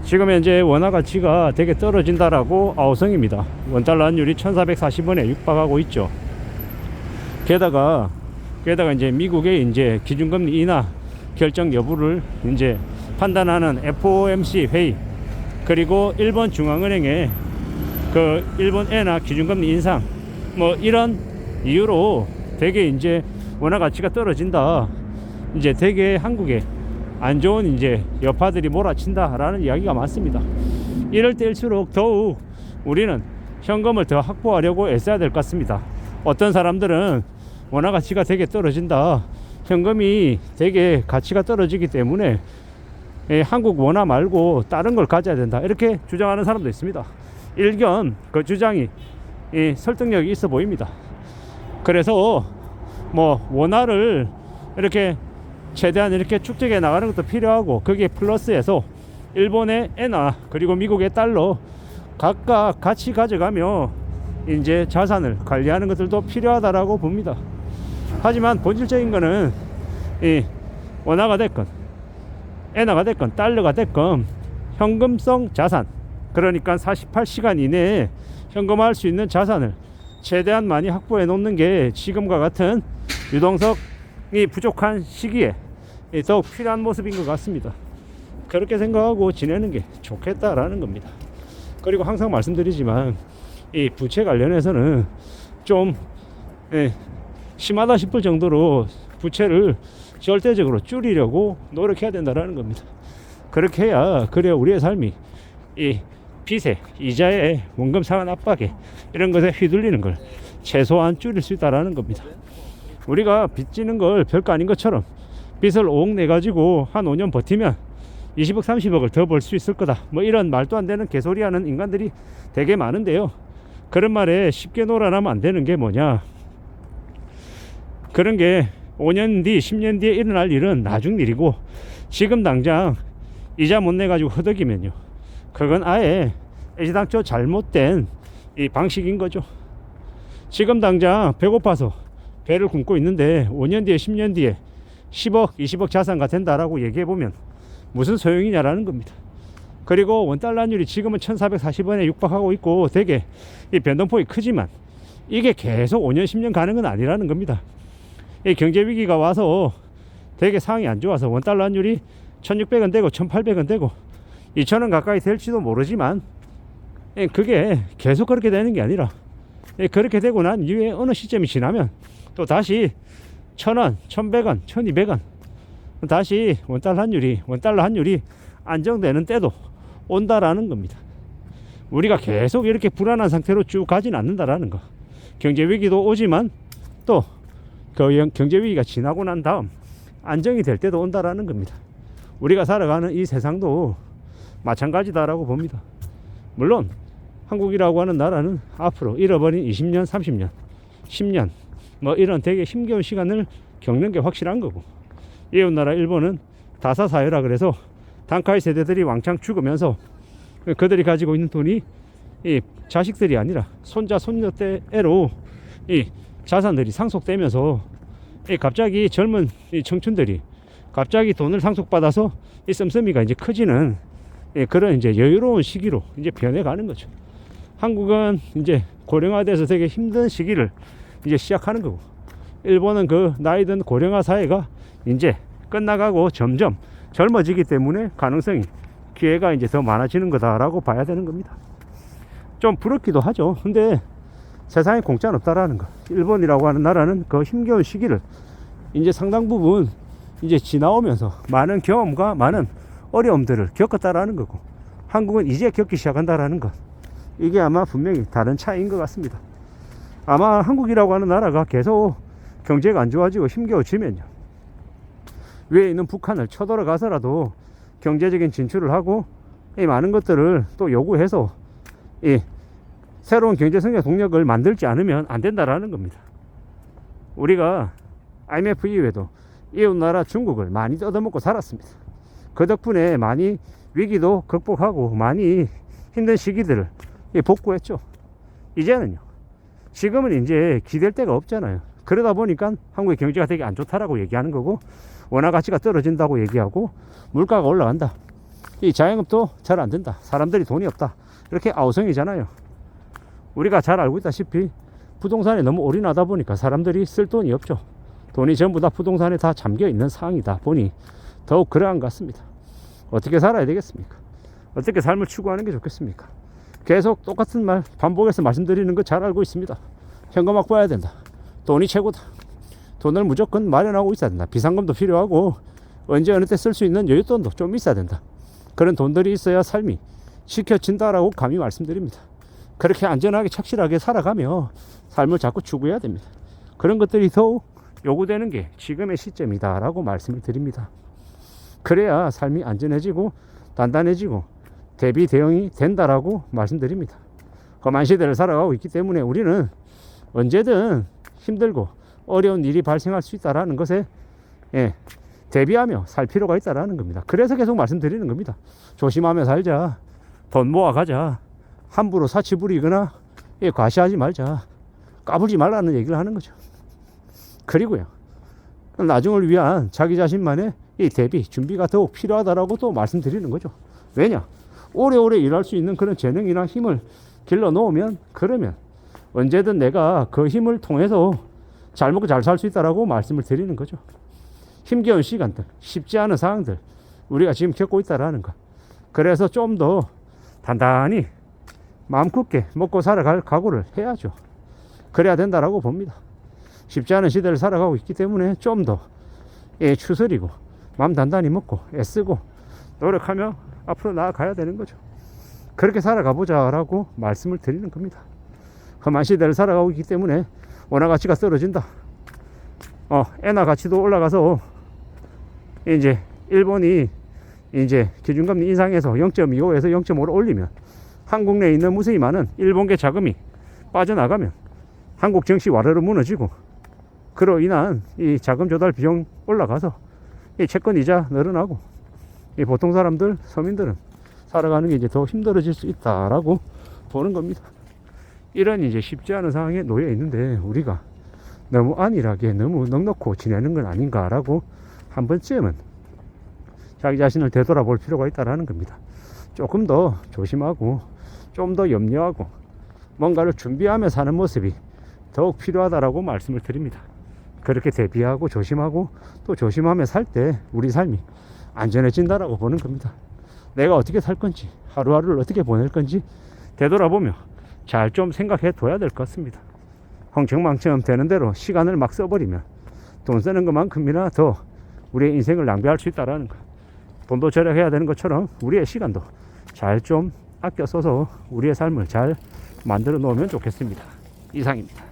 지금 현재 원화 가치가 되게 떨어진다라고 아우성입니다. 원달러 환율이 1440원에 육박하고 있죠. 게다가 이제 미국의 이제 기준금리 인하 결정 여부를 이제 판단하는 FOMC 회의, 그리고 일본 중앙은행의 그 일본 엔화 기준금리 인상, 뭐 이런 이유로 되게 이제 원화 가치가 떨어진다. 이제 되게 한국에 안 좋은 이제 여파들이 몰아친다라는 이야기가 많습니다. 이럴 때일수록 더욱 우리는 현금을 더 확보하려고 애써야 될 것 같습니다. 어떤 사람들은 원화 가치가 되게 떨어진다, 현금이 되게 가치가 떨어지기 때문에 한국 원화 말고 다른 걸 가져야 된다, 이렇게 주장하는 사람도 있습니다. 일견 그 주장이 설득력이 있어 보입니다. 그래서 뭐 원화를 이렇게 최대한 이렇게 축적해 나가는 것도 필요하고, 거기에 플러스해서 일본의 엔화 그리고 미국의 달러 각각 같이 가져가며 이제 자산을 관리하는 것들도 필요하다라고 봅니다. 하지만 본질적인 거는 이 원화가 됐건 엔화가 됐건 달러가 됐건 현금성 자산, 그러니까 48시간 이내에 현금화할 수 있는 자산을 최대한 많이 확보해 놓는 게 지금과 같은 유동성이 부족한 시기에 더욱 필요한 모습인 것 같습니다. 그렇게 생각하고 지내는 게 좋겠다라는 겁니다. 그리고 항상 말씀드리지만 이 부채 관련해서는 좀 심하다 싶을 정도로 부채를 절대적으로 줄이려고 노력해야 된다라는 겁니다. 그렇게 해야 그래야 우리의 삶이 이 빚에 이자에 원금 상환 압박에 이런 것에 휘둘리는 걸 최소한 줄일 수 있다라는 겁니다. 우리가 빚 지는 걸 별거 아닌 것처럼 빚을 5억 내가지고 한 5년 버티면 20억 30억을 더 벌 수 있을 거다, 뭐 이런 말도 안 되는 개소리 하는 인간들이 되게 많은데요. 그런 말에 쉽게 놀아나면 안 되는 게 뭐냐, 그런 게 5년 뒤 10년 뒤에 일어날 일은 나중 일이고, 지금 당장 이자 못 내가지고 허덕이면요, 그건 아예 애시당초 잘못된 이 방식인 거죠. 지금 당장 배고파서 배를 굶고 있는데 5년 뒤에 10년 뒤에 10억 20억 자산가 된다라고 얘기해보면 무슨 소용이냐라는 겁니다. 그리고 원달러 환율이 지금은 1440원에 육박하고 있고 되게 이 변동폭이 크지만 이게 계속 5년 10년 가는 건 아니라는 겁니다. 이 경제 위기가 와서 되게 상황이 안 좋아서 원달러 환율이 1600원 되고 1800원 되고 2000원 가까이 될지도 모르지만 그게 계속 그렇게 되는 게 아니라 그렇게 되고 난 이후에 어느 시점이 지나면 또 다시 1000원, 1100원, 1200원 다시 원달러 환율이 안정되는 때도 온다라는 겁니다. 우리가 계속 이렇게 불안한 상태로 쭉 가진 않는다라는 거. 경제 위기도 오지만 또 그 경제 위기가 지나고 난 다음 안정이 될 때도 온다라는 겁니다. 우리가 살아가는 이 세상도 마찬가지다라고 봅니다. 물론 한국이라고 하는 나라는 앞으로 잃어버린 20년, 30년, 10년 뭐 이런 되게 힘겨운 시간을 겪는 게 확실한 거고, 이웃나라 일본은 다사사회라 그래서 단카이 세대들이 왕창 죽으면서 그들이 가지고 있는 돈이 이 자식들이 아니라 손자 손녀 때로 이 자산들이 상속되면서 이 갑자기 젊은 이 청춘들이 갑자기 돈을 상속받아서 이 씀씀이가 이제 커지는 그런 이제 여유로운 시기로 이제 변해가는 거죠. 한국은 이제 고령화돼서 되게 힘든 시기를 이제 시작하는 거고, 일본은 그 나이 든 고령화 사회가 이제 끝나가고 점점 젊어지기 때문에 가능성이, 기회가 이제 더 많아지는 거다라고 봐야 되는 겁니다. 좀 부럽기도 하죠. 근데 세상에 공짜는 없다라는 거. 일본이라고 하는 나라는 그 힘겨운 시기를 이제 상당 부분 이제 지나오면서 많은 경험과 많은 어려움들을 겪었다라는 거고, 한국은 이제 겪기 시작한다라는 것. 이게 아마 분명히 다른 차이인 것 같습니다. 아마 한국이라고 하는 나라가 계속 경제가 안 좋아지고 힘겨워지면요, 위에 있는 북한을 쳐들어가서라도 경제적인 진출을 하고 이 많은 것들을 또 요구해서 이 새로운 경제성장 동력을 만들지 않으면 안 된다라는 겁니다. 우리가 IMF 이후에도 이웃나라 중국을 많이 뜯어먹고 살았습니다. 그 덕분에 많이 위기도 극복하고 많이 힘든 시기들을 복구했죠. 이제는요, 지금은 이제 기댈 데가 없잖아요. 그러다 보니까 한국의 경제가 되게 안 좋다라고 얘기하는 거고, 원화 가치가 떨어진다고 얘기하고, 물가가 올라간다. 이 자영업도 잘 안 된다. 사람들이 돈이 없다. 이렇게 아우성이잖아요. 우리가 잘 알고 있다시피 부동산에 너무 올인하다 보니까 사람들이 쓸 돈이 없죠. 돈이 전부 다 부동산에 다 잠겨 있는 상황이다 보니 더욱 그러한 것 같습니다. 어떻게 살아야 되겠습니까? 어떻게 삶을 추구하는 게 좋겠습니까? 계속 똑같은 말 반복해서 말씀드리는 거 잘 알고 있습니다. 현금 확보해야 된다. 돈이 최고다. 돈을 무조건 마련하고 있어야 된다. 비상금도 필요하고 언제 어느 때 쓸 수 있는 여윳돈도 좀 있어야 된다. 그런 돈들이 있어야 삶이 지켜진다라고 감히 말씀드립니다. 그렇게 안전하게 착실하게 살아가며 삶을 자꾸 추구해야 됩니다. 그런 것들이 더욱 요구되는 게 지금의 시점이다라고 말씀을 드립니다. 그래야 삶이 안전해지고 단단해지고 대비 대응이 된다라고 말씀드립니다. 험한 시대를 살아가고 있기 때문에 우리는 언제든 힘들고 어려운 일이 발생할 수 있다라는 것에 대비하며 살 필요가 있다라는 겁니다. 그래서 계속 말씀드리는 겁니다. 조심하며 살자. 돈 모아가자. 함부로 사치 부리거나 과시하지 말자. 까불지 말라는 얘기를 하는 거죠. 그리고요, 나중을 위한 자기 자신만의 이 대비, 준비가 더욱 필요하다라고 또 말씀드리는 거죠. 왜냐? 오래오래 일할 수 있는 그런 재능이나 힘을 길러 놓으면, 그러면 언제든 내가 그 힘을 통해서 잘 먹고 잘 살 수 있다라고 말씀을 드리는 거죠. 힘겨운 시간들, 쉽지 않은 상황들 우리가 지금 겪고 있다라는 것. 그래서 좀 더 단단히 마음 굳게 먹고 살아갈 각오를 해야죠. 그래야 된다라고 봅니다. 쉽지 않은 시대를 살아가고 있기 때문에 좀 더 추스리고 마음 단단히 먹고 애쓰고 노력하며 앞으로 나아가야 되는 거죠. 그렇게 살아가 보자라고 말씀을 드리는 겁니다. 험한 시대를 살아가고 있기 때문에 원화 가치가 떨어진다. 엔화 가치도 올라가서 이제 일본이 이제 기준금리 인상해서 0.25에서 0.5로 올리면 한국 내에 있는 무수히 많은 일본계 자금이 빠져나가면 한국 증시 와르르 무너지고, 그로 인한 이 자금 조달 비용 올라가서 이 채권 이자 늘어나고 이 보통 사람들, 서민들은 살아가는 게 이제 더 힘들어질 수 있다라고 보는 겁니다. 이런 이제 쉽지 않은 상황에 놓여 있는데 우리가 너무 안일하게 너무 넉넉고 지내는 건 아닌가라고 한 번쯤은 자기 자신을 되돌아볼 필요가 있다라는 겁니다. 조금 더 조심하고 좀 더 염려하고 뭔가를 준비하며 사는 모습이 더욱 필요하다라고 말씀을 드립니다. 그렇게 대비하고 조심하고 또 조심하며 살 때 우리 삶이 안전해진다라고 보는 겁니다. 내가 어떻게 살 건지, 하루하루를 어떻게 보낼 건지 되돌아보며 잘 좀 생각해 둬야 될 것 같습니다. 흥청망청 되는 대로 시간을 막 써버리면 돈 쓰는 것만큼이나 더 우리의 인생을 낭비할 수 있다는 것. 돈도 절약해야 되는 것처럼 우리의 시간도 잘 좀 아껴 써서 우리의 삶을 잘 만들어 놓으면 좋겠습니다. 이상입니다.